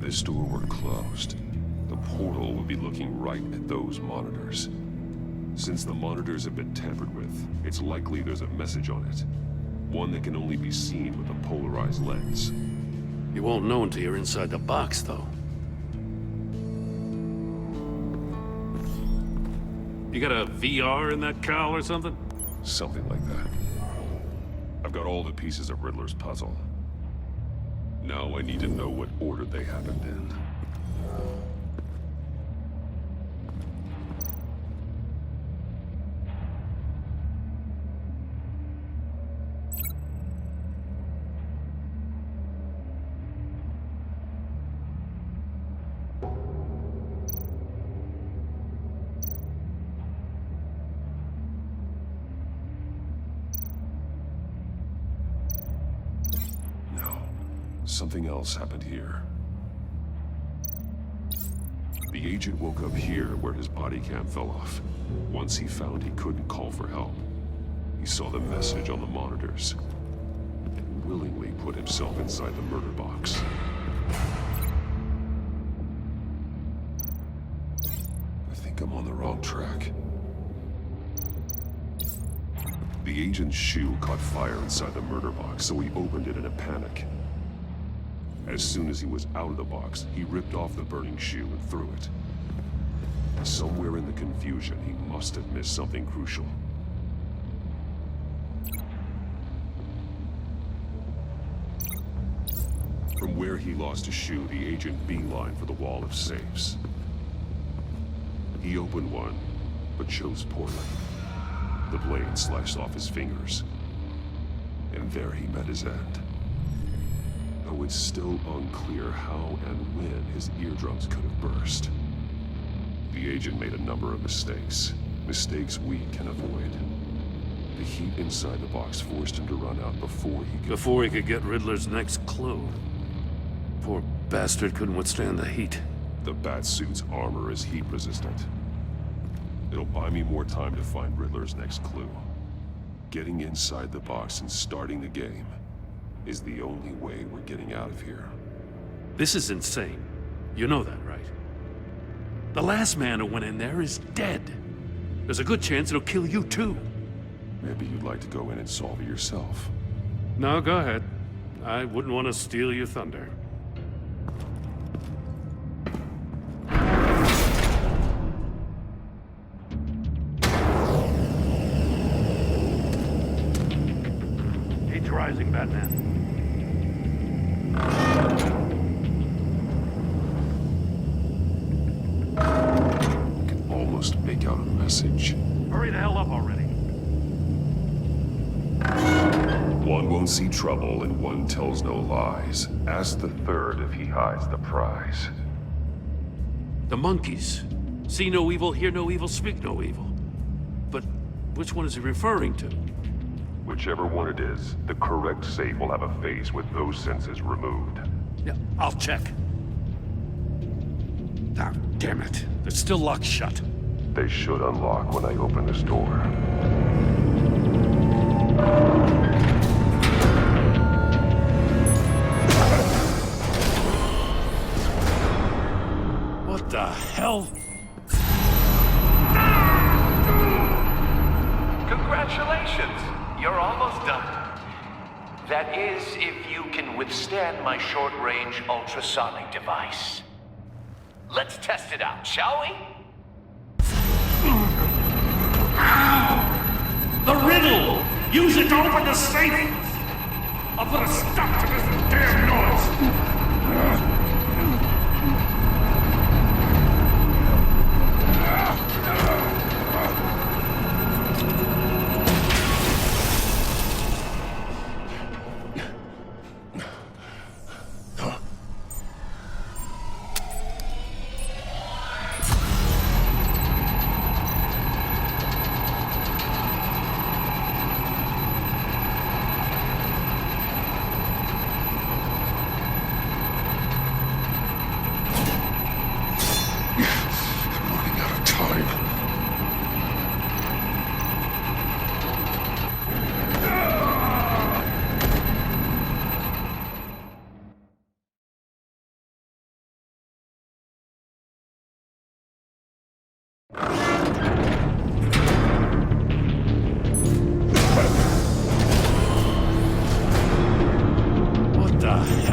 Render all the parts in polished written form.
this door were closed, the portal would be looking right at those monitors. Since the monitors have been tampered with, it's likely there's a message on it. One that can only be seen with a polarized lens. You won't know until you're inside the box, though. You got a VR in that cowl or something? Something like that. I've got all the pieces of Riddler's puzzle. Now I need to know what order they happened in. Something else happened here. The agent woke up here where his body cam fell off. Once he found he couldn't call for help, he saw the message on the monitors and willingly put himself inside the murder box. I think I'm on the wrong track. The agent's shoe caught fire inside the murder box, so he opened it in a panic. As soon as he was out of the box, he ripped off the burning shoe and threw it. Somewhere in the confusion, he must have missed something crucial. From where he lost his shoe, the agent beelined for the wall of safes. He opened one, but chose poorly. The blade sliced off his fingers. And there he met his end. Though it's still unclear how and when his eardrums could have burst. The agent made a number of mistakes. Mistakes we can avoid. The heat inside the box forced him to run out before he could get Riddler's next clue. Poor bastard couldn't withstand the heat. The Batsuit's armor is heat resistant. It'll buy me more time to find Riddler's next clue. Getting inside the box and starting the game is the only way we're getting out of here. This is insane. You know that, right? The last man who went in there is dead. There's a good chance it'll kill you too. Maybe you'd like to go in and solve it yourself. No, go ahead. I wouldn't want to steal your thunder. Heat's rising, Batman. Make out a message. Hurry the hell up already. One won't see trouble and one tells no lies. Ask the third if he hides the prize. The monkeys. See no evil, hear no evil, speak no evil. But which one is he referring to? Whichever one it is, the correct safe will have a face with those senses removed. Yeah, I'll check. Ah, damn it. They're still locked shut. They should unlock when I open this door. What the hell? Congratulations! You're almost done. That is, if you can withstand my short-range ultrasonic device. Let's test it out, shall we? The riddle! Use it to open the safe! I'll put a stop to this damn noise!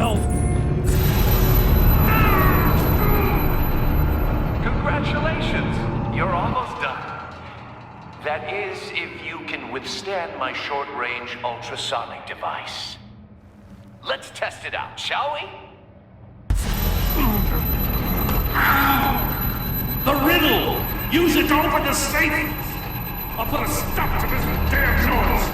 hell? Congratulations! You're almost done. That is, if you can withstand my short-range ultrasonic device. Let's test it out, shall we? The riddle! Use it to open the safe! I'll put a stop to this damn noise!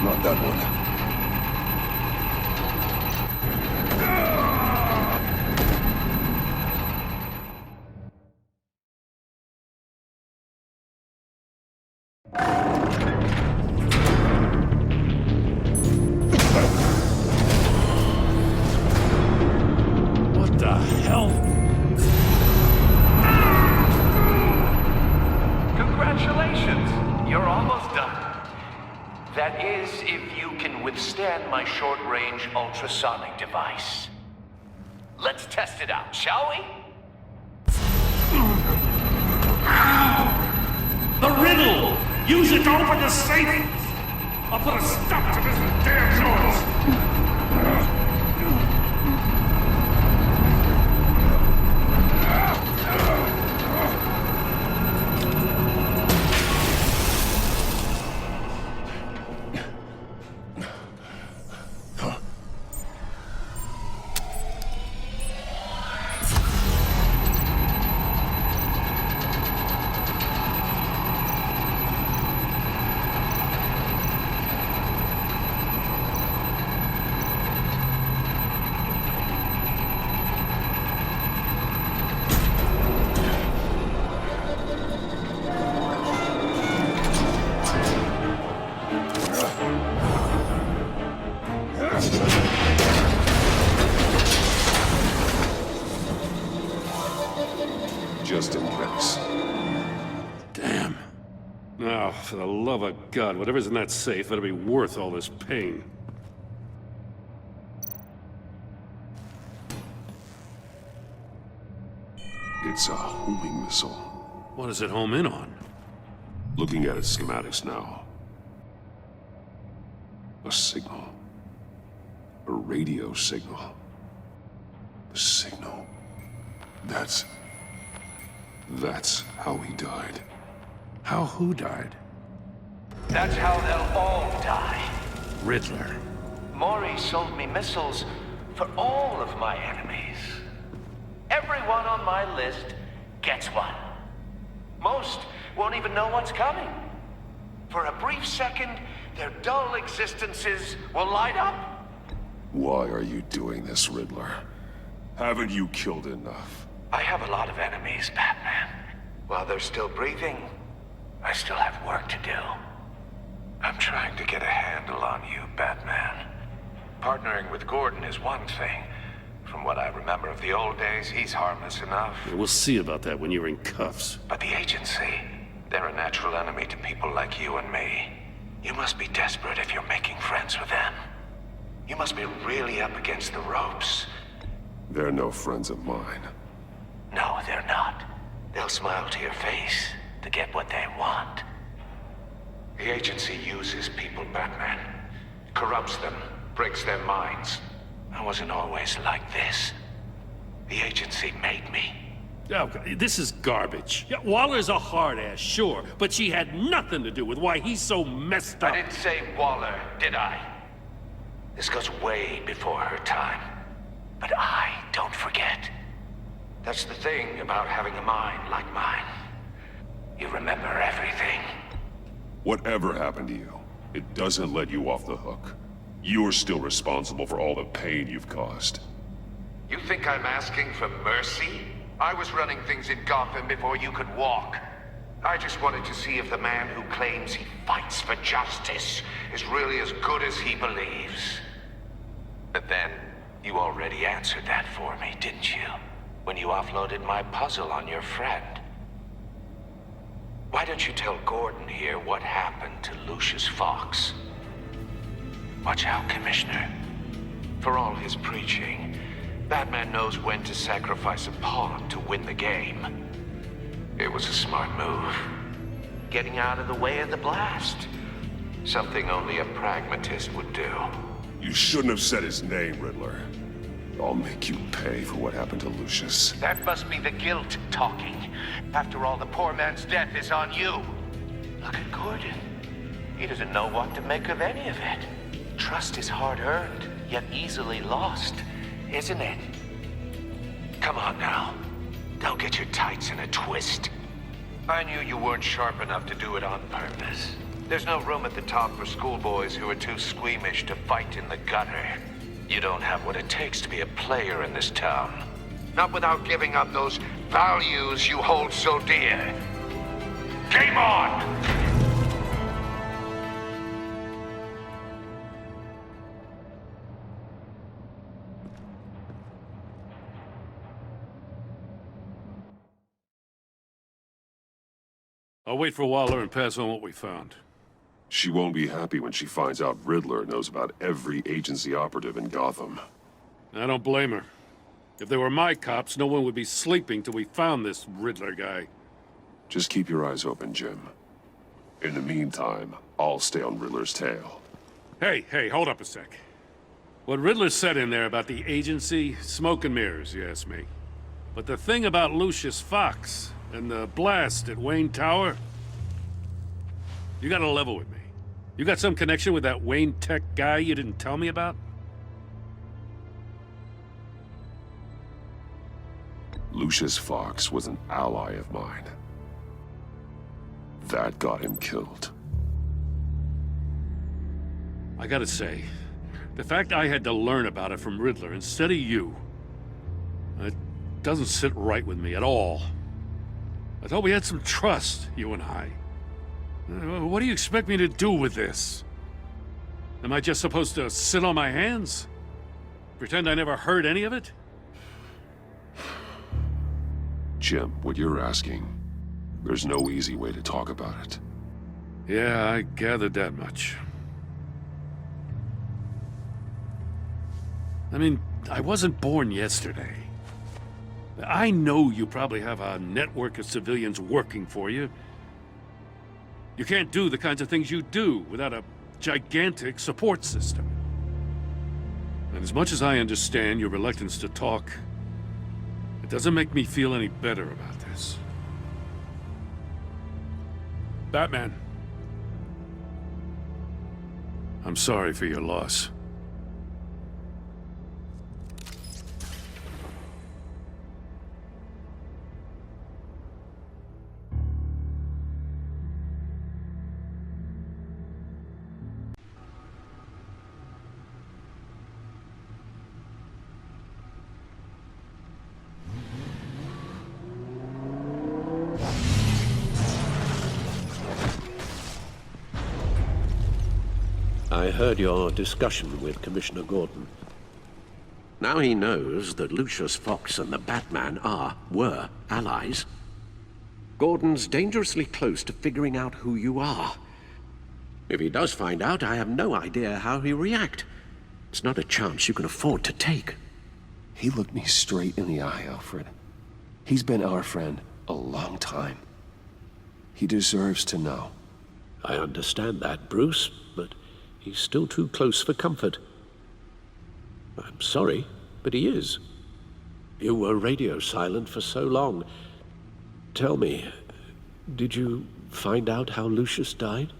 Not that one. What the hell? Congratulations! You're almost done. That is, if you can withstand my short-range ultrasonic device. Let's test it out, shall we? The riddle! Use it to open the safe! I'll put a stop to this damn noise! Just in case. Damn. Now, for the love of God, whatever's in that safe better be worth all this pain. It's a homing missile. What does it home in on? Looking at its schematics now. A signal. A radio signal. A signal. That's how he died. How who died? That's how they'll all die. Riddler. Maury sold me missiles for all of my enemies. Everyone on my list gets one. Most won't even know what's coming. For a brief second, their dull existences will light up. Why are you doing this, Riddler? Haven't you killed enough? I have a lot of enemies, Batman. While they're still breathing, I still have work to do. I'm trying to get a handle on you, Batman. Partnering with Gordon is one thing. From what I remember of the old days, he's harmless enough. Yeah, we'll see about that when you're in cuffs. But the agency, they're a natural enemy to people like you and me. You must be desperate if you're making friends with them. You must be really up against the ropes. They're no friends of mine. No, they're not. They'll smile to your face to get what they want. The agency uses people, Batman. Corrupts them, breaks their minds. I wasn't always like this. The agency made me. Oh, this is garbage. Yeah, Waller's a hard ass, sure, but she had nothing to do with why he's so messed up. I didn't say Waller, did I? This goes way before her time. But I don't forget. That's the thing about having a mind like mine. You remember everything. Whatever happened to you, it doesn't let you off the hook. You're still responsible for all the pain you've caused. You think I'm asking for mercy? I was running things in Gotham before you could walk. I just wanted to see if the man who claims he fights for justice is really as good as he believes. But then, you already answered that for me, didn't you? When you offloaded my puzzle on your friend. Why don't you tell Gordon here what happened to Lucius Fox? Watch out, Commissioner. For all his preaching, Batman knows when to sacrifice a pawn to win the game. It was a smart move. Getting out of the way of the blast. Something only a pragmatist would do. You shouldn't have said his name, Riddler. I'll make you pay for what happened to Lucius. That must be the guilt talking. After all, the poor man's death is on you. Look at Gordon. He doesn't know what to make of any of it. Trust is hard-earned, yet easily lost, isn't it? Come on now. Don't get your tights in a twist. I knew you weren't sharp enough to do it on purpose. There's no room at the top for schoolboys who are too squeamish to fight in the gutter. You don't have what it takes to be a player in this town. Not without giving up those values you hold so dear. Game on! I'll wait for Waller and pass on what we found. She won't be happy when she finds out Riddler knows about every agency operative in Gotham. I don't blame her. If they were my cops, no one would be sleeping till we found this Riddler guy. Just keep your eyes open, Jim. In the meantime, I'll stay on Riddler's tail. Hey, hold up a sec. What Riddler said in there about the agency, smoke and mirrors, you ask me. But the thing about Lucius Fox and the blast at Wayne Tower, you gotta level with me. You got some connection with that Wayne Tech guy you didn't tell me about? Lucius Fox was an ally of mine. That got him killed. I gotta say, the fact I had to learn about it from Riddler instead of you, it doesn't sit right with me at all. I thought we had some trust, you and I. What do you expect me to do with this? Am I just supposed to sit on my hands? Pretend I never heard any of it? Jim, what you're asking, there's no easy way to talk about it. Yeah, I gathered that much. I mean, I wasn't born yesterday. I know you probably have a network of civilians working for you. You can't do the kinds of things you do without a gigantic support system. And as much as I understand your reluctance to talk, it doesn't make me feel any better about this. Batman. I'm sorry for your loss. I heard your discussion with Commissioner Gordon. Now he knows that Lucius Fox and the Batman were allies. Gordon's dangerously close to figuring out who you are. If he does find out, I have no idea how he'll react. It's not a chance you can afford to take. He looked me straight in the eye, Alfred. He's been our friend a long time. He deserves to know. I understand that, Bruce, but he's still too close for comfort. I'm sorry, but he is. You were radio silent for so long. Tell me, did you find out how Lucius died?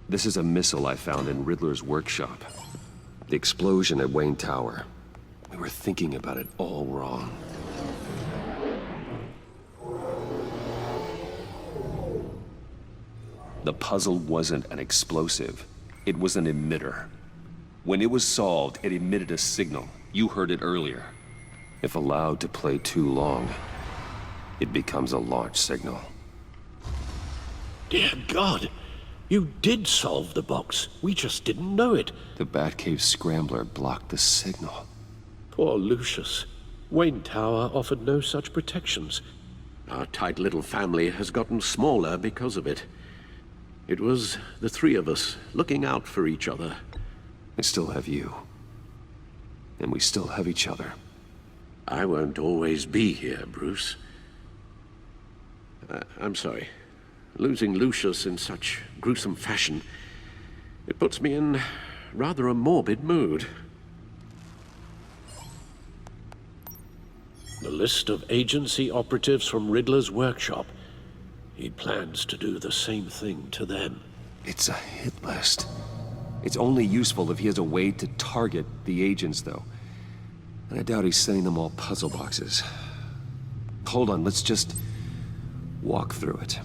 This is a missile I found in Riddler's workshop. The explosion at Wayne Tower. We were thinking about it all wrong. The puzzle wasn't an explosive. It was an emitter. When it was solved, it emitted a signal. You heard it earlier. If allowed to play too long, it becomes a launch signal. Dear God! You did solve the box. We just didn't know it. The Batcave scrambler blocked the signal. Poor Lucius. Wayne Tower offered no such protections. Our tight little family has gotten smaller because of it. It was the three of us looking out for each other. I still have you. And we still have each other. I won't always be here, Bruce. I'm sorry. Losing Lucius in such gruesome fashion, it puts me in rather a morbid mood. The list of agency operatives from Riddler's workshop. He plans to do the same thing to them. It's a hit list. It's only useful if he has a way to target the agents, though. And I doubt he's sending them all puzzle boxes. Hold on, let's just walk through it.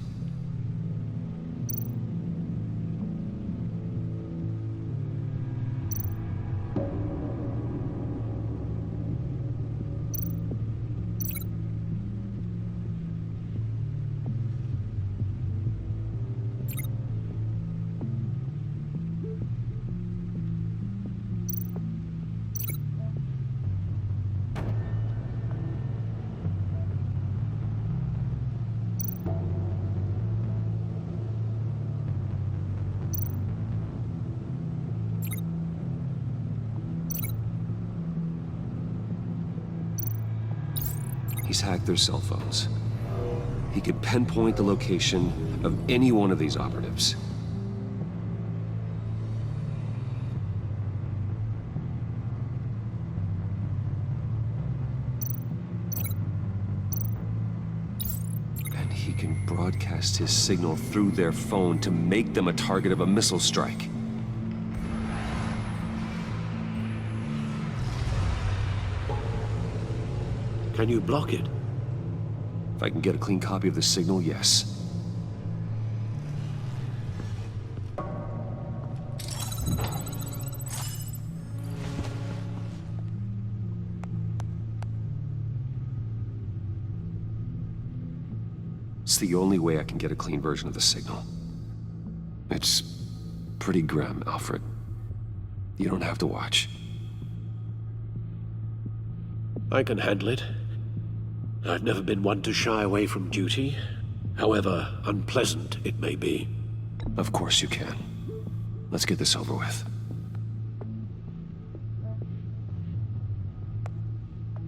He's hacked their cell phones. He could pinpoint the location of any one of these operatives. And he can broadcast his signal through their phone to make them a target of a missile strike. Can you block it? If I can get a clean copy of the signal, yes. It's the only way I can get a clean version of the signal. It's pretty grim, Alfred. You don't have to watch. I can handle it. I've never been one to shy away from duty, however unpleasant it may be. Of course you can. Let's get this over with.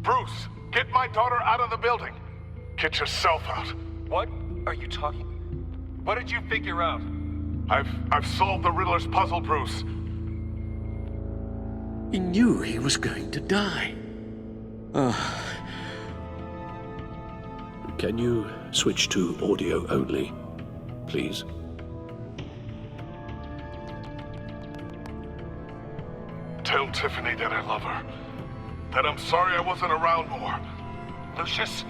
Bruce, get my daughter out of the building. Get yourself out. What are you talking? What did you figure out? I've solved the Riddler's puzzle, Bruce. He knew he was going to die. Can you switch to audio only, please? Tell Tiffany that I love her. That I'm sorry I wasn't around more. Lucius?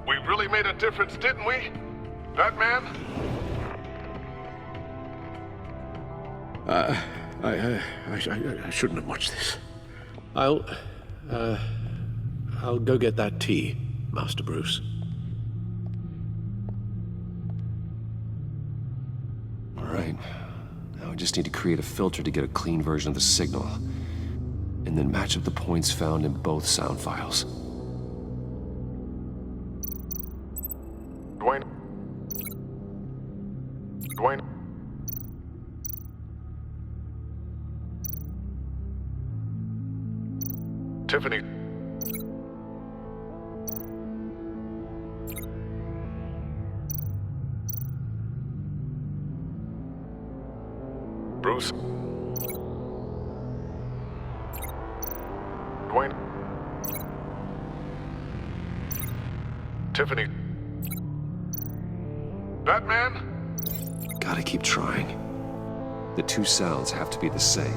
We really made a difference, didn't we? Batman? I shouldn't have watched this. I'll go get that tea, Master Bruce. All right. Now I just need to create a filter to get a clean version of the signal. And then match up the points found in both sound files. Dwayne. Tiffany. Bruce. Dwayne. Tiffany. Batman? Gotta keep trying. The two sounds have to be the same.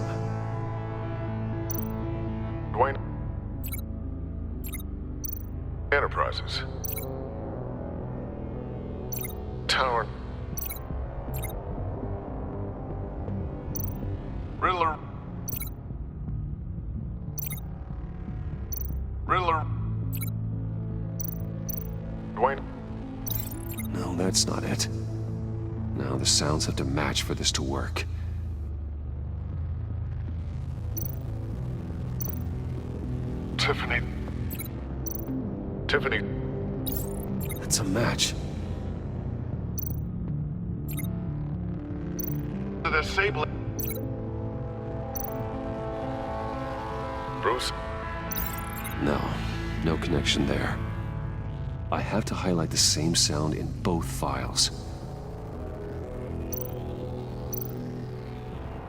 Dwayne. Enterprises. Tower. Riddler. Riddler. Dwayne. No, that's not it. Now the sounds have to match for this to work. Tiffany. Tiffany. It's a match. The Sable. Bruce. No connection there. I have to highlight the same sound in both files.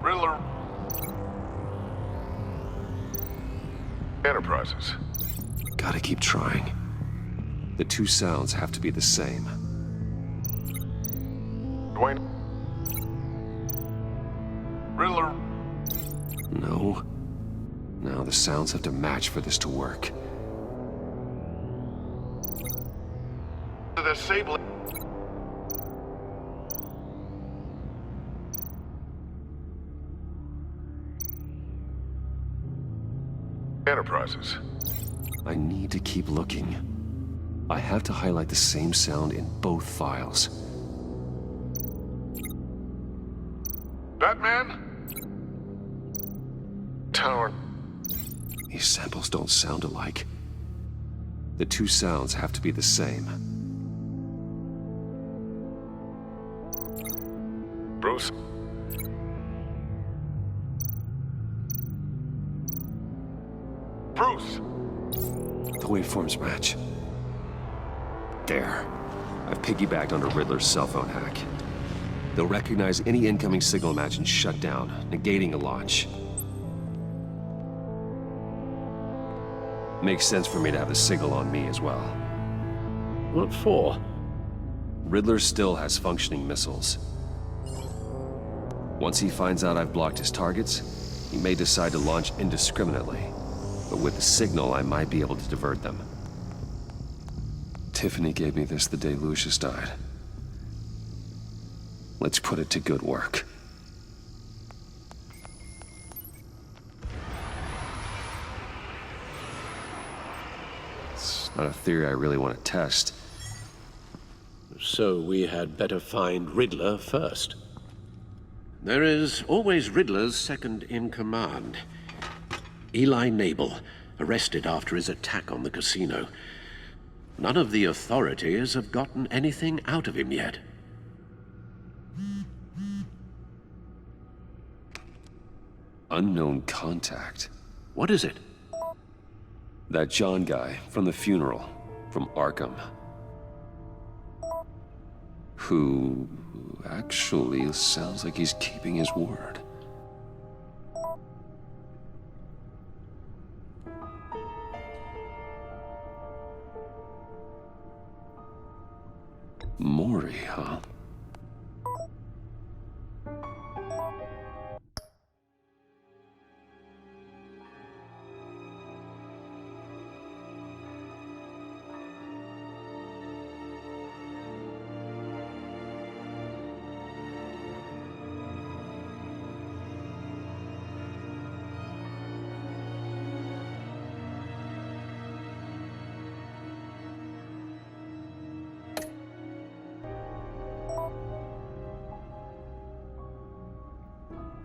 Riddler. Enterprises. Gotta keep trying. The two sounds have to be the same. Dwayne. Riddler. No. Now the sounds have to match for this to work. The Sable. Enterprises. I need to keep looking. I have to highlight the same sound in both files. Batman? Tower. These samples don't sound alike. The two sounds have to be the same. Bruce. Bruce! The waveforms match. There. I've piggybacked onto Riddler's cell phone hack. They'll recognize any incoming signal match and shut down, negating a launch. Makes sense for me to have the signal on me as well. What for? Riddler still has functioning missiles. Once he finds out I've blocked his targets, he may decide to launch indiscriminately. But with the signal, I might be able to divert them. Tiffany gave me this the day Lucius died. Let's put it to good work. It's not a theory I really want to test. So we had better find Riddler first. There is always Riddler's second in command. Eli Nabel, arrested after his attack on the casino. None of the authorities have gotten anything out of him yet. Unknown contact. What is it? That John guy from the funeral, from Arkham. Who actually sounds like he's keeping his word. Mori, huh?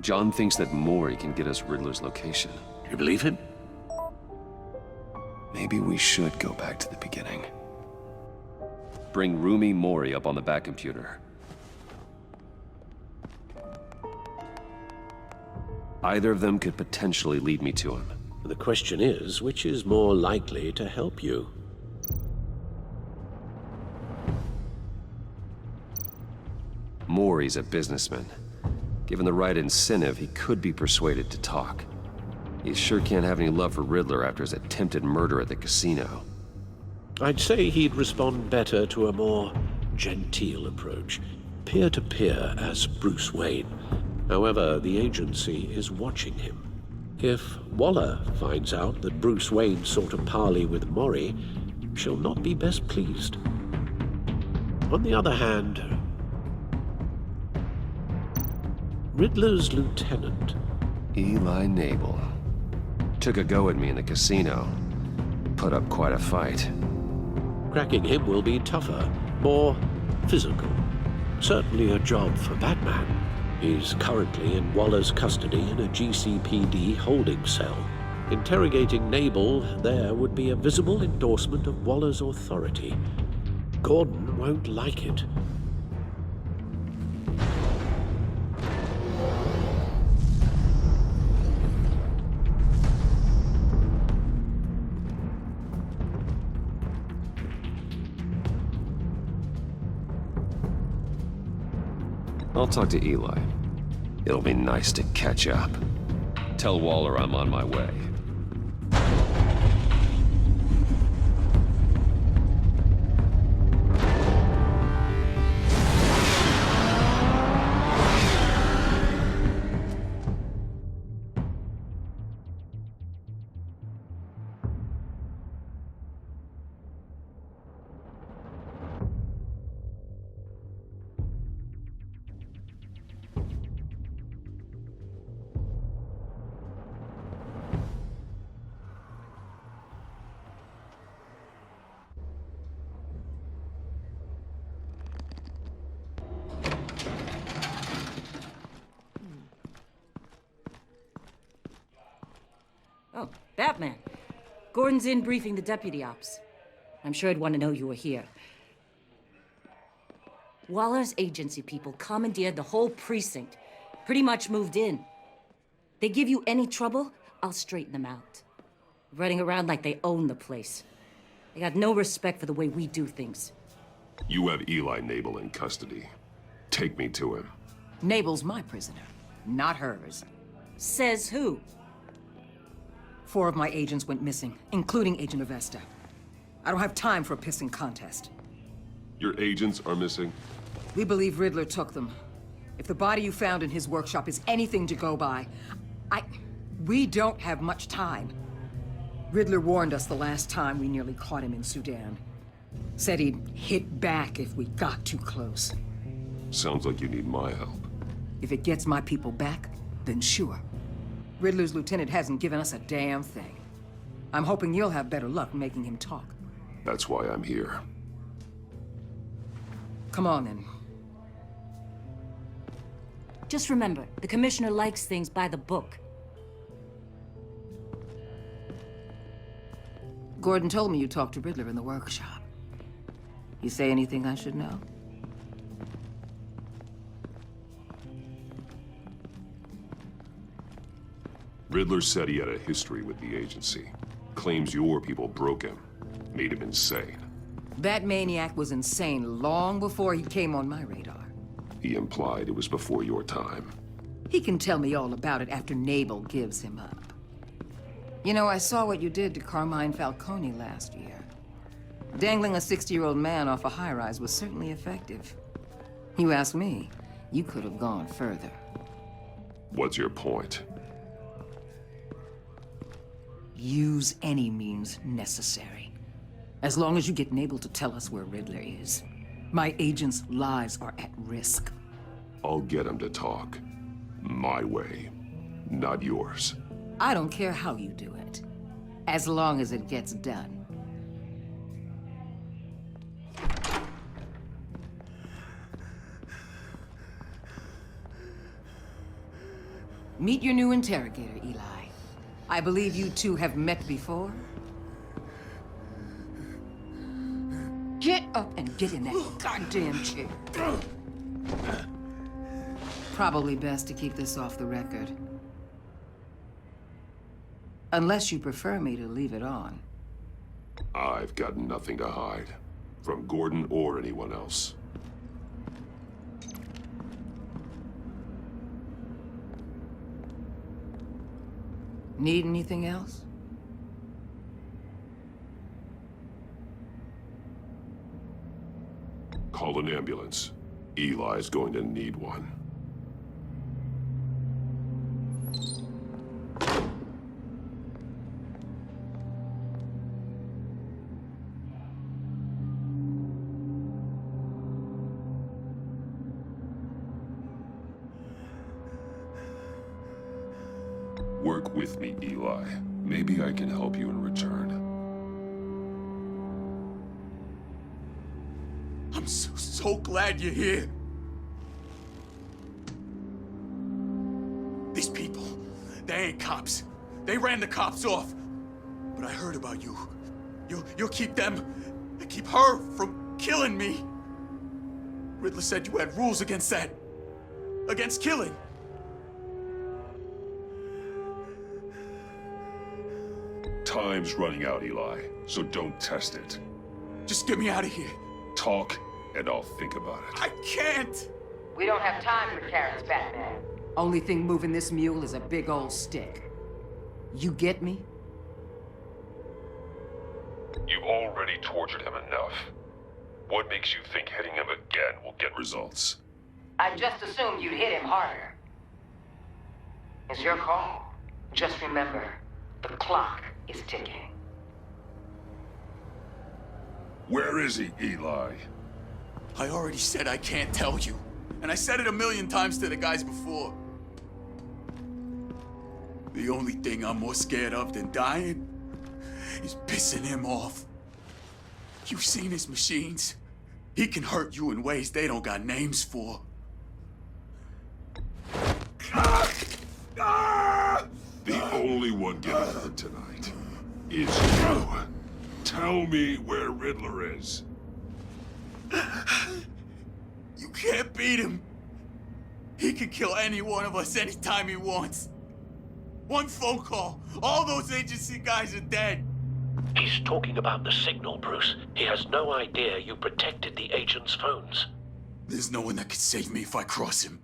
John thinks that Mori can get us Riddler's location. Do you believe him? Maybe we should go back to the beginning. Bring Rumi Mori up on the back computer. Either of them could potentially lead me to him. The question is, which is more likely to help you? Mori's a businessman. Given the right incentive, he could be persuaded to talk. He sure can't have any love for Riddler after his attempted murder at the casino. I'd say he'd respond better to a more genteel approach, peer-to-peer as Bruce Wayne. However, the agency is watching him. If Waller finds out that Bruce Wayne sought a parley with Mori, she'll not be best pleased. On the other hand, Riddler's lieutenant, Eli Nabel. Took a go at me in the casino. Put up quite a fight. cracking him will be tougher, more physical. Certainly a job for Batman. He's currently in Waller's custody in a GCPD holding cell. Interrogating Nabel there would be a visible endorsement of Waller's authority. Gordon won't like it. I'll talk to Eli. It'll be nice to catch up. Tell Waller I'm on my way. Oh, Batman. Gordon's in briefing the deputy ops. I'm sure I'd want to know you were here. Waller's agency people commandeered the whole precinct. Pretty much moved in. They give you any trouble, I'll straighten them out. Running around like they own the place. They got no respect for the way we do things. You have Eli Nabel in custody. Take me to him. Nabel's my prisoner, not hers. Says who? 4 of my agents went missing, including Agent Avesta. I don't have time for a pissing contest. Your agents are missing? We believe Riddler took them. If the body you found in his workshop is anything to go by, we don't have much time. Riddler warned us the last time we nearly caught him in Sudan. Said he'd hit back if we got too close. Sounds like you need my help. If it gets my people back, then sure. Riddler's lieutenant hasn't given us a damn thing. I'm hoping you'll have better luck making him talk. That's why I'm here. Come on, then. Just remember, the commissioner likes things by the book. Gordon told me you talked to Riddler in the workshop. You say anything I should know? Riddler said he had a history with the agency. Claims your people broke him. Made him insane. That maniac was insane long before he came on my radar. He implied it was before your time. He can tell me all about it after Nabel gives him up. You know, I saw what you did to Carmine Falcone last year. Dangling a 60-year-old man off a high-rise was certainly effective. You ask me, you could have gone further. What's your point? Use any means necessary. As long as you get Nabel to tell us where Riddler is. My agents' lives are at risk. I'll get him to talk. My way, not yours. I don't care how you do it, as long as it gets done. Meet your new interrogator, Eli. I believe you two have met before. Get up and get in that goddamn chair. Probably best to keep this off the record. Unless you prefer me to leave it on. I've got nothing to hide. From Gordon or anyone else. Need anything else? Call an ambulance. Eli's going to need one. Work with me, Eli. Maybe I can help you in return. I'm so sorry. so glad you're here. These people, they ain't cops. They ran the cops off. But I heard about you. You'll keep them, and keep her from killing me. Riddler said you had rules against that. Against killing. Time's running out, Eli, so don't test it. Just get me out of here. Talk, and I'll think about it. I can't! We don't have time for carrots, Batman. Only thing moving this mule is a big old stick. You get me? You've already tortured him enough. What makes you think hitting him again will get results? I just assumed you'd hit him harder. It's your call. Just remember, the clock is ticking. Where is he, Eli? I already said I can't tell you. And I said it 1,000,000 times to the guys before. The only thing I'm more scared of than dying is pissing him off. You've seen his machines. He can hurt you in ways they don't got names for. The only one getting hurt tonight is you. Tell me where Riddler is. You can't beat him. He can kill any one of us anytime he wants. One phone call, all those agency guys are dead. He's talking about the signal, Bruce. He has no idea you protected the agent's phones. There's no one that can save me if I cross him.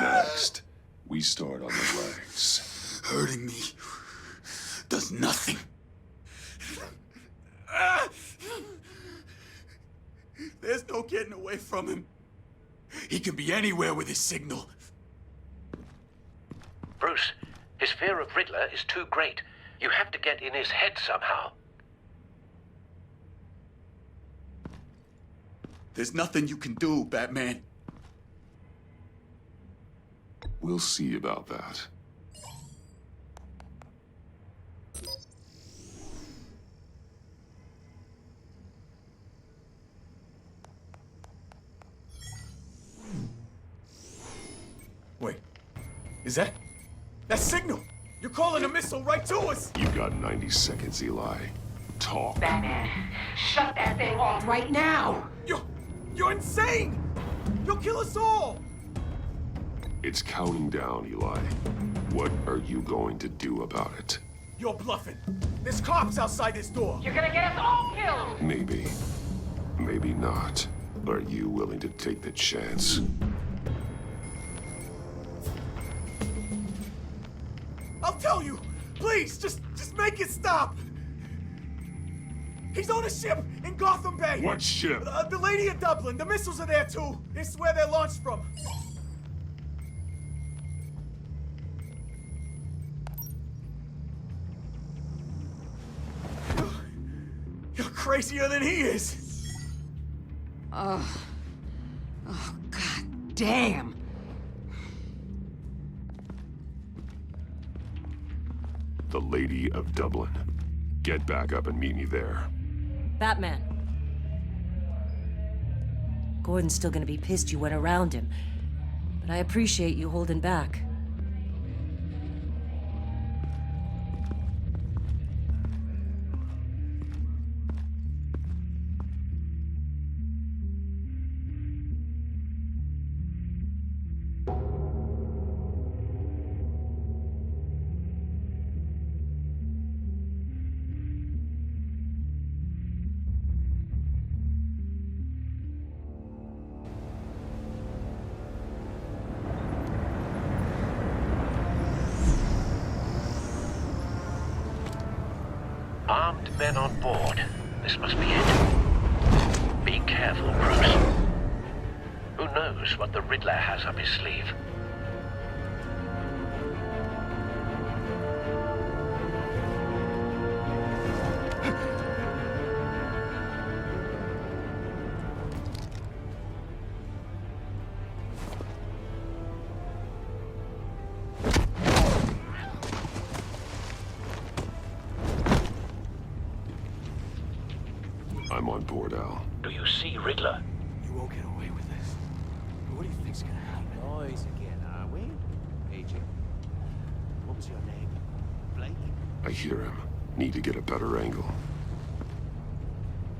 Next, we start on the legs. Hurting me does nothing. There's no getting away from him. He can be anywhere with his signal. Bruce, his fear of Riddler is too great. You have to get in his head somehow. There's nothing you can do, Batman. We'll see about that. Wait, is that signal? You're calling a missile right to us! You got 90 seconds, Eli. Talk. Batman, shut that thing off right now! You're insane! You'll kill us all! It's counting down, Eli. What are you going to do about it? You're bluffing. There's cops outside this door. You're gonna get us all killed! Maybe. Maybe not. Are you willing to take the chance? I'll tell you! Please, just make it stop! He's on a ship in Gotham Bay! What ship? The Lady of Dublin. The missiles are there, too. It's where they're launched from. You're crazier than he is! Oh, God damn! The Lady of Dublin. Get back up and meet me there. Batman. Gordon's still gonna be pissed you went around him, but I appreciate you holding back. Armed men on board. This must be it. Be careful, Bruce. Who knows what the Riddler has up his sleeve? I'm on board, Al. Do you see Riddler? You won't get away with this. What do you think's gonna happen? Noise again, are we? Agent. What was your name? Blake? I hear him. Need to get a better angle.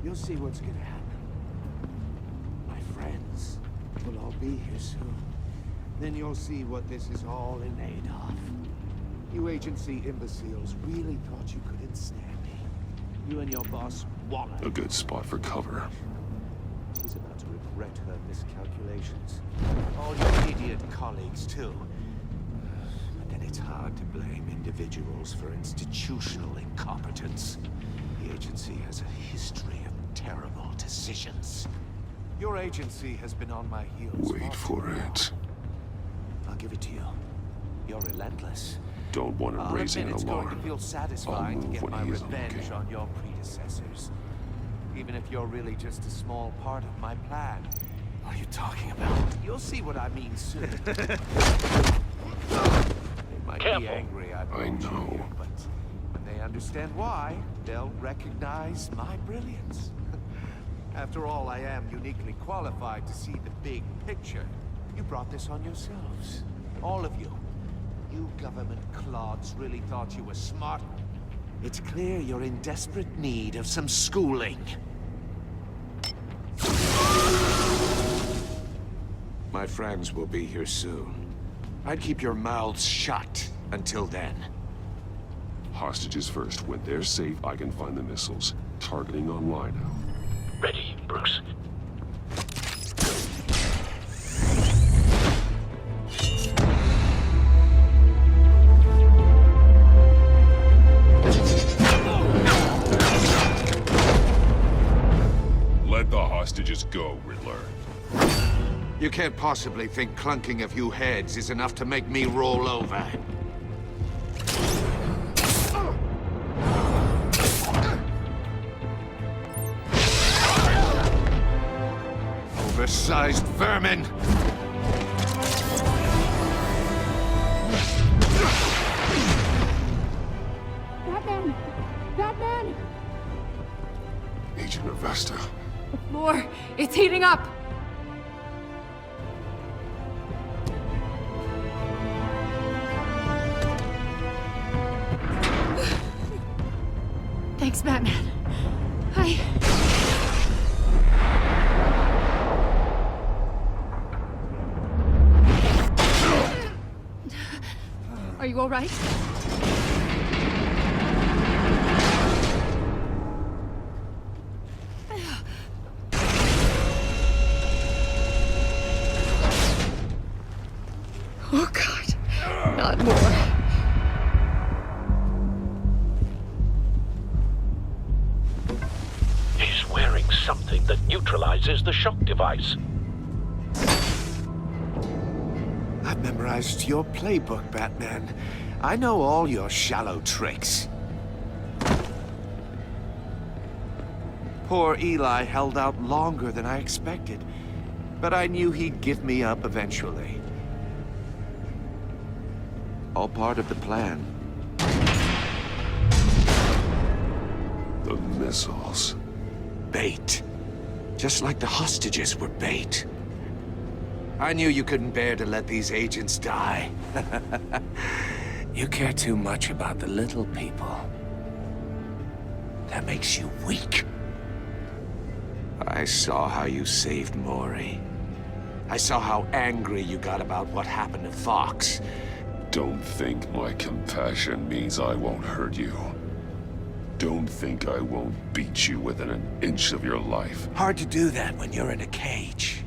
You'll see what's gonna happen. My friends will all be here soon. Then you'll see what this is all in aid of. You agency imbeciles really thought you could ensnare me. You and your boss, Waller. A good spot for cover. She's about to regret her miscalculations. All your idiot colleagues, too. But then it's hard to blame individuals for institutional incompetence. The agency has a history of terrible decisions. Your agency has been on my heels. Wait for it. I'll give it to you. You're relentless. Don't want him raising an It's going to alarm. feel satisfying to move get when my he isn't revenge looking. on your predecessors. Even if you're really just a small part of my plan. What are you talking about? You'll see what I mean soon. They might be Careful. angry I I brought you know. here, but when they understand why, they'll recognize my brilliance. After all, I am uniquely qualified to see the big picture. You brought this on yourselves. All of you. You government clods really thought you were smart. It's clear you're in desperate need of some schooling. My friends will be here soon. I'd keep your mouths shut until then. Hostages first. When they're safe, I can find the missiles. Targeting online now. Ready, Bruce. Let the hostages go, Riddler. You can't possibly think clunking a few heads is enough to make me roll over. Oversized vermin! Batman! Batman! Agent Avesta. The floor, it's heating up! Thanks, Batman. Are you all right? Oh, God. Not more. He's wearing something that neutralizes the shock device. I've memorized your playbook, Batman. I know all your shallow tricks. Poor Eli held out longer than I expected, but I knew he'd give me up eventually. All part of the plan. The missiles. Bait. Just like the hostages were bait. I knew you couldn't bear to let these agents die. You care too much about the little people. That makes you weak. I saw how you saved Maury. I saw how angry you got about what happened to Fox. Don't think my compassion means I won't hurt you. Don't think I won't beat you within an inch of your life. Hard to do that when you're in a cage.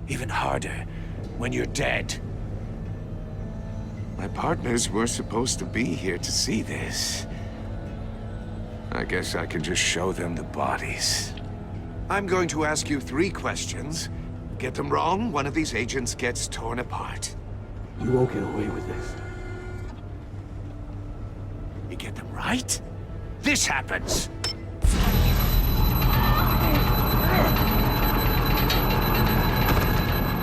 Even harder when you're dead. My partners were supposed to be here to see this. I guess I can just show them the bodies. I'm going to ask you 3 questions. Get them wrong, one of these agents gets torn apart. You won't get away with this. You get them right, this happens.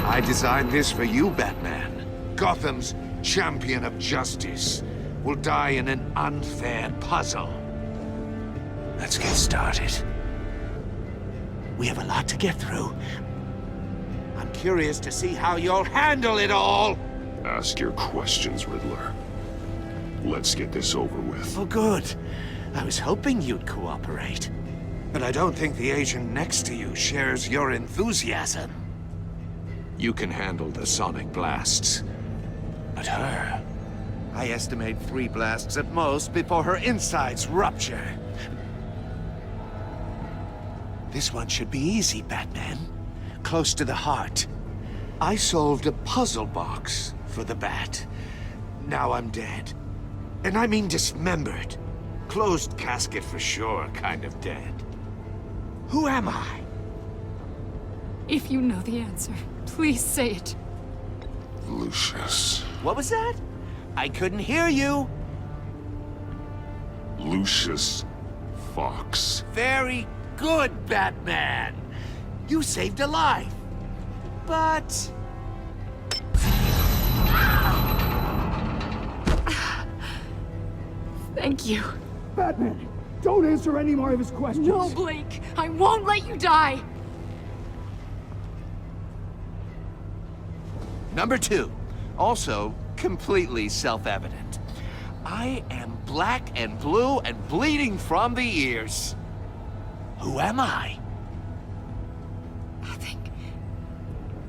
I designed this for you, Batman. Gotham's champion of justice will die in an unfair puzzle. Let's get started. We have a lot to get through. I'm curious to see how you'll handle it all. Ask your questions, Riddler. Let's get this over with. Oh, good. I was hoping you'd cooperate. But I don't think the agent next to you shares your enthusiasm. You can handle the sonic blasts. But her... I estimate 3 blasts at most before her insides rupture. This one should be easy, Batman. Close to the heart. I solved a puzzle box for the Bat. Now I'm dead. And I mean dismembered. Closed casket for sure, kind of dead. Who am I? If you know the answer, please say it. Lucius. What was that? I couldn't hear you. Lucius Fox. Very good, Batman. You saved a life. But... Thank you. Batman, don't answer any more of his questions. No, Blake. I won't let you die. Number 2. Also, completely self-evident. I am black and blue and bleeding from the ears. Who am I?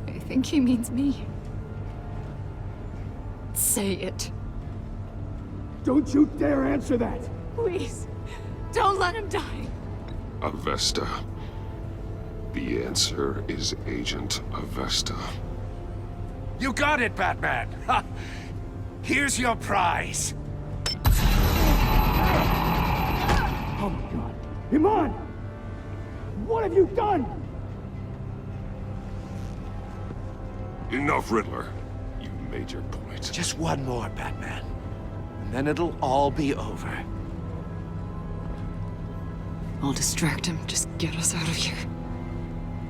I think he means me. Say it. Don't you dare answer that! Please. Don't let him die. Avesta. The answer is Agent Avesta. You got it, Batman! Ha! Here's your prize. Oh my god. Iman! What have you done? Enough, Riddler. You made your point. Just one more, Batman. And then it'll all be over. I'll distract him. Just get us out of here.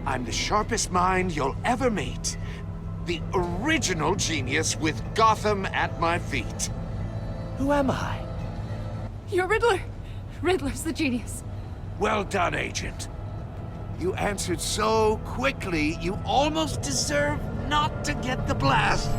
I'm the sharpest mind you'll ever meet. The original genius with Gotham at my feet. Who am I? You're Riddler. Riddler's the genius. Well done, Agent. You answered so quickly, you almost deserve not to get the blast.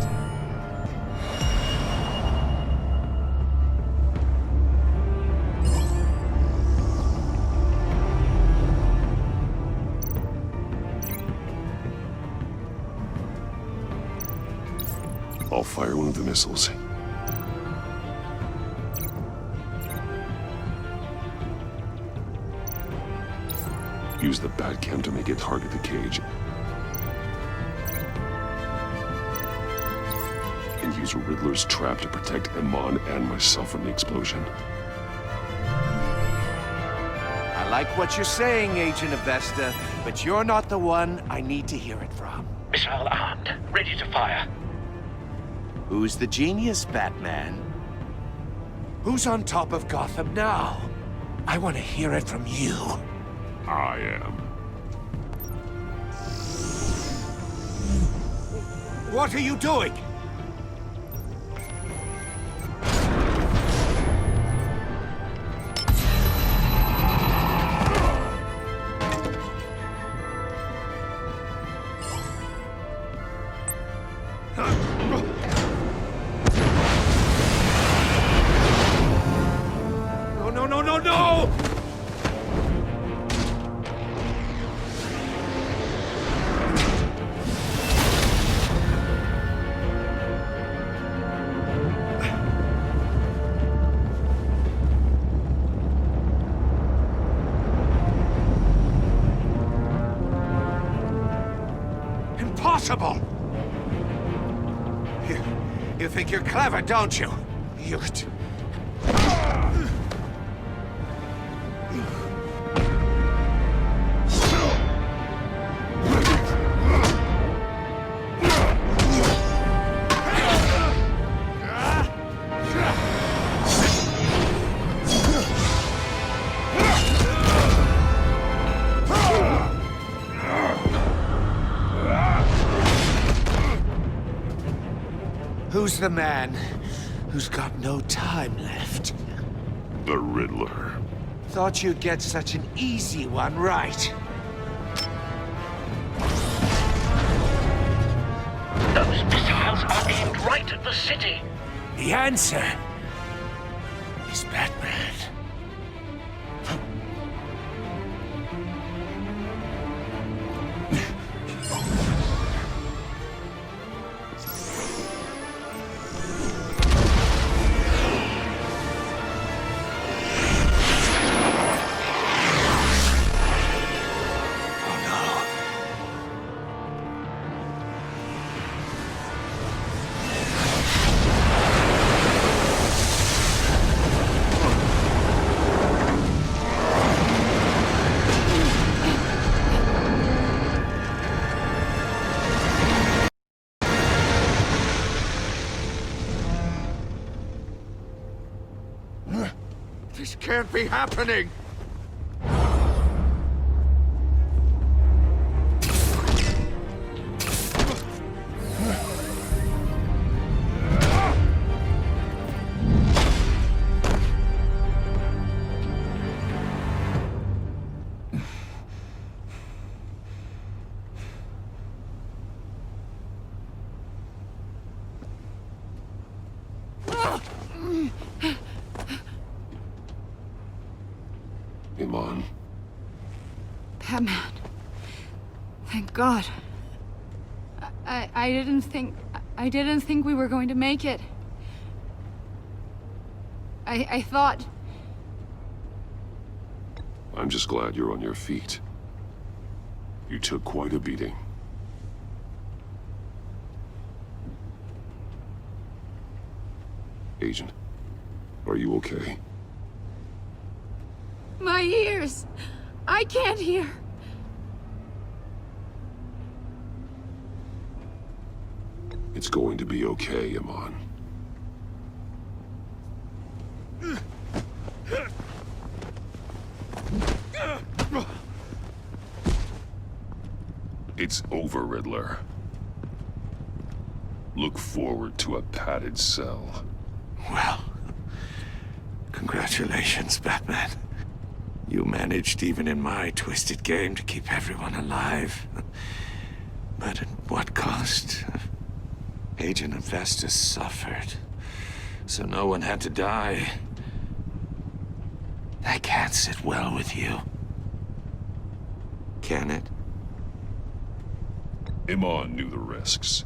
I'll fire one of the missiles. Use the Batcam to make it target the cage. And use Riddler's trap to protect Iman and myself from the explosion. I like what you're saying, Agent Avesta, but you're not the one I need to hear it from. Missile armed, ready to fire. Who's the genius, Batman? Who's on top of Gotham now? I want to hear it from you. I am. What are you doing? No! Impossible! You think you're clever, don't you? You... Who's the man who's got no time left? The Riddler. Thought you'd get such an easy one right. are aimed right at the city. The answer is Batman. This can't be happening! Iman. Batman. Thank God. I didn't think we were going to make it. I thought... I'm just glad you're on your feet. You took quite a beating. Agent, are you okay? My ears! I can't hear! It's going to be okay, Iman. It's over, Riddler. Look forward to a padded cell. Well, congratulations, Batman. You managed, even in my twisted game, to keep everyone alive. But at what cost? Agent Hephaestus suffered, so no one had to die. That can't sit well with you. Can it? Iman knew the risks.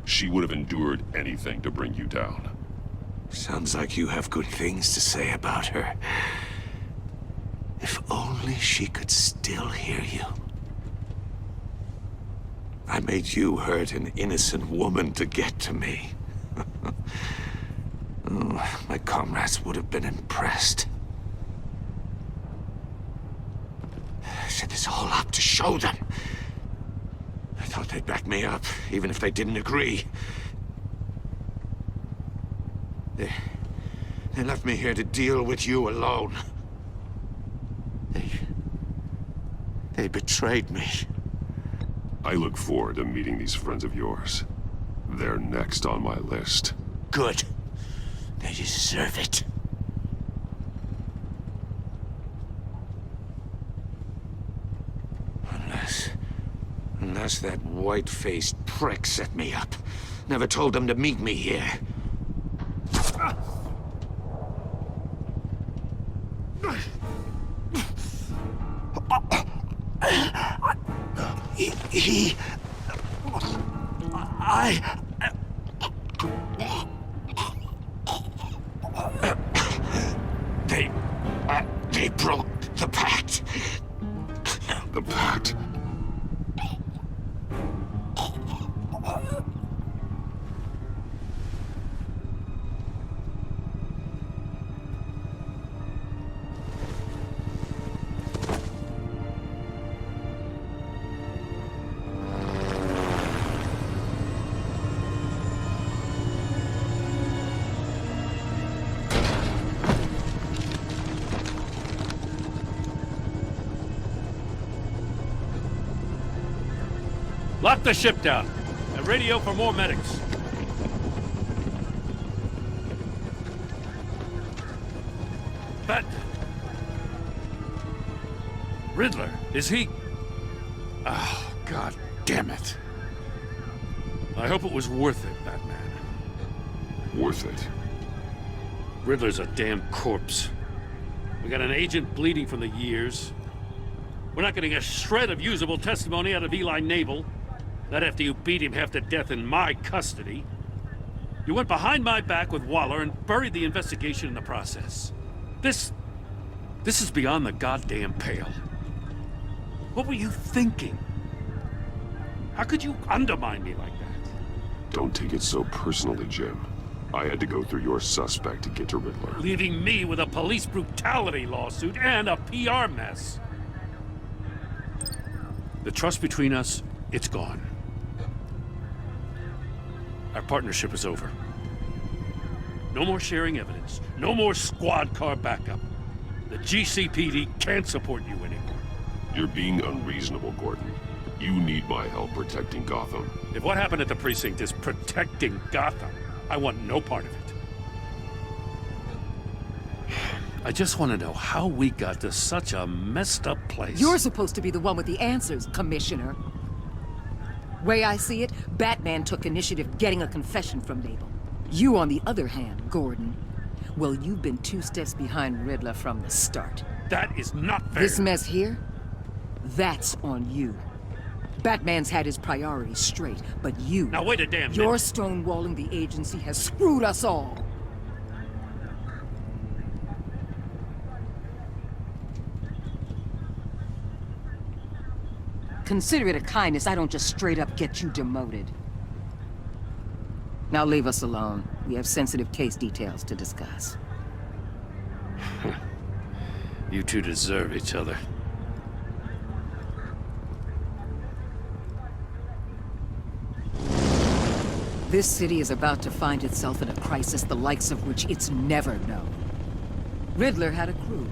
She would have endured anything to bring you down. Sounds like you have good things to say about her. If only she could still hear you. I made you hurt an innocent woman to get to me. Oh, my comrades would have been impressed. I set this all up to show them. I thought they'd back me up, even if they didn't agree. They left me here to deal with you alone. They betrayed me. I look forward to meeting these friends of yours. They're next on my list. Good. They deserve it. Unless that white-faced prick set me up. Never told them to meet me here. They broke the pact. The pact? Lock the ship down. And radio for more medics. But... Riddler, is he... Oh, God damn it. I hope it was worth it, Batman. Worth it. Riddler's a damn corpse. We got an agent bleeding from the years. We're not getting a shred of usable testimony out of Eli Nabel. Not after you beat him half to death in my custody. You went behind my back with Waller and buried the investigation in the process. This is beyond the goddamn pale. What were you thinking? How could you undermine me like that? Don't take it so personally, Jim. I had to go through your suspect to get to Riddler. Leaving me with a police brutality lawsuit and a PR mess. The trust between us, it's gone. Our partnership is over. No more sharing evidence. No more squad car backup. The GCPD can't support you anymore. You're being unreasonable, Gordon. You need my help protecting Gotham. If what happened at the precinct is protecting Gotham, I want no part of it. I just want to know how we got to such a messed up place. You're supposed to be the one with the answers, Commissioner. Way I see it, Batman took initiative getting a confession from Nabel. You, on the other hand, Gordon, well, you've been 2 steps behind Riddler from the start. That is not fair. This mess here, that's on you. Batman's had his priorities straight, but you... Now wait a damn minute. Your stonewalling the agency has screwed us all. Consider it a kindness I don't just straight up get you demoted. Now leave us alone. We have sensitive case details to discuss. You two deserve each other. This city is about to find itself in a crisis the likes of which it's never known. Riddler had a crew.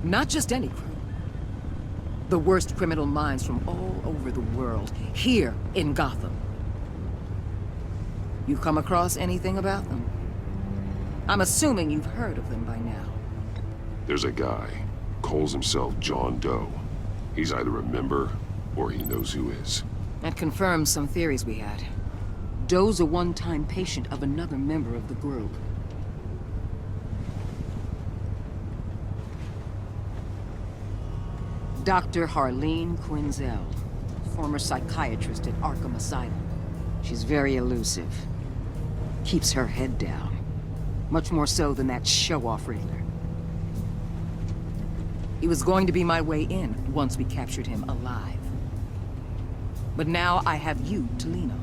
Not just any crew. The worst criminal minds from all over the world, here in Gotham. You come across anything about them? I'm assuming you've heard of them by now. There's a guy, calls himself John Doe. He's either a member, or he knows who is. That confirms some theories we had. Doe's a one-time patient of another member of the group. Dr. Harleen Quinzel, former psychiatrist at Arkham Asylum. She's very elusive. Keeps her head down. Much more so than that show-off Riddler. He was going to be my way in once we captured him alive. But now I have you to lean on.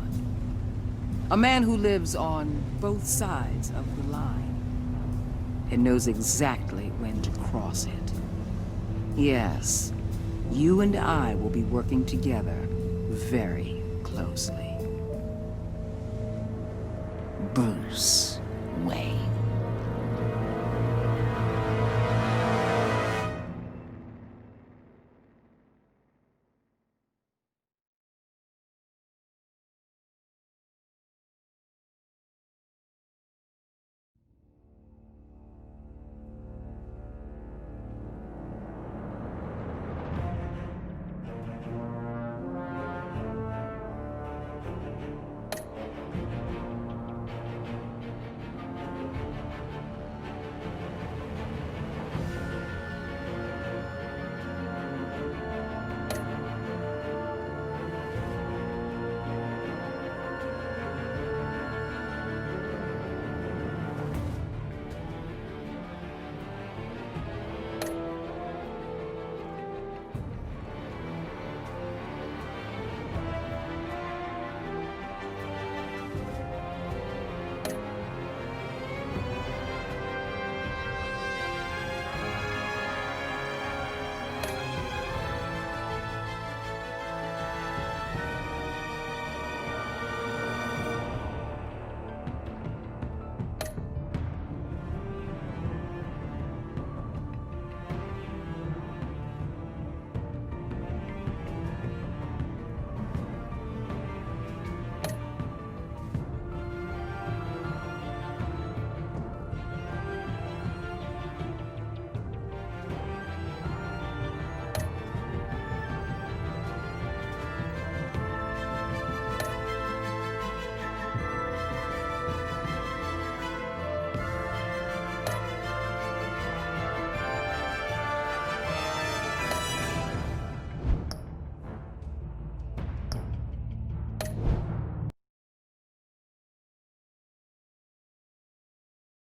A man who lives on both sides of the line and knows exactly when to cross it. Yes, you and I will be working together very closely. Bruce Wayne.